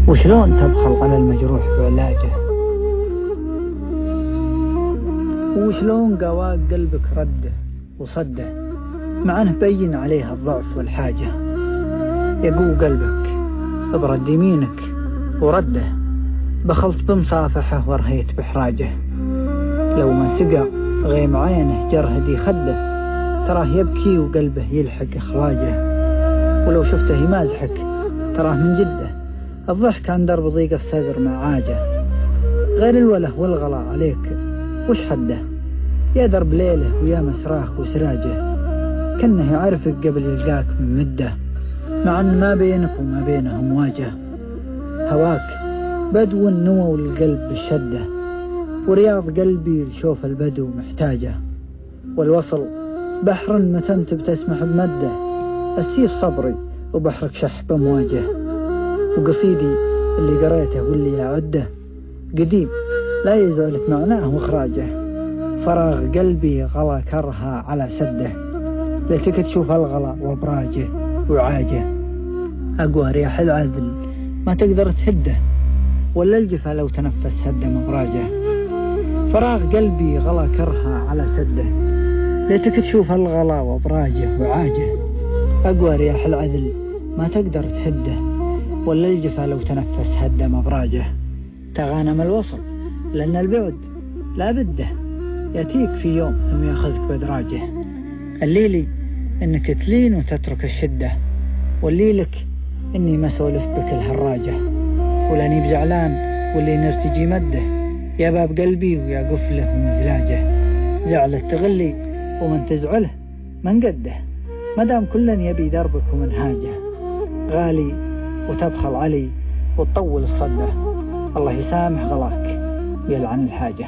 وشلون تبخل على المجروح بعلاجه، وشلون قواك قلبك رده وصده، مع انه بين عليها الضعف والحاجة. يقو قلبك برد يمينك ورده، بخلت بمصافحه ورهيت بحراجه. لو ما سقى غيم عينه جرهدي خده، تراه يبكي وقلبه يلحق اخراجه. ولو شفته يمازحك تراه من جده، الضحك عن درب ضيق الصدر مع عاجه. غير الوله والغلا عليك وش حده، يا درب ليله ويا مسراه وسراجه. كنه يعرفك قبل يلقاك من مده، مع ان ما بينك وما بينه مواجه. هواك بدو النمو القلب بالشده، ورياض قلبي لشوف البدو محتاجه. والوصل بحر متى انت بتسمح بمده، السيف صبري وبحرك شح بمواجه. وقصيدي اللي قريته واللي يعده، قديم لا يزعلك معناه واخراجه. فراغ قلبي غلا كرها على سده، ليتك تشوف الغلا وابراجه وعاجه. اقوى رياح العدل ما تقدر تهده، ولا الجفا لو تنفس هد مبراجه. فراغ قلبي غلا كرها على سده، ليتك تشوف الغلا وابراجه وعاجه. اقوى رياح العدل ما تقدر تهده، ولا الجفا لو تنفس هد مبراجه. تغانم الوصل لأن البعد لا بده، يأتيك في يوم ثم يأخذك بدراجه. الليلي إنك تلين وتترك الشدة، والليلك إني ما سولف بك الهراجة. ولاني بزعلان واللي نرتجي مده، يا باب قلبي ويا قفله ومزلاجه. زعلت تغلي ومن تزعله من قده، مدام كلن يبي دربك ومنهاجه. غالي وتبخل علي وتطول الصده، الله يسامح غلاك ويلعن الحاجة.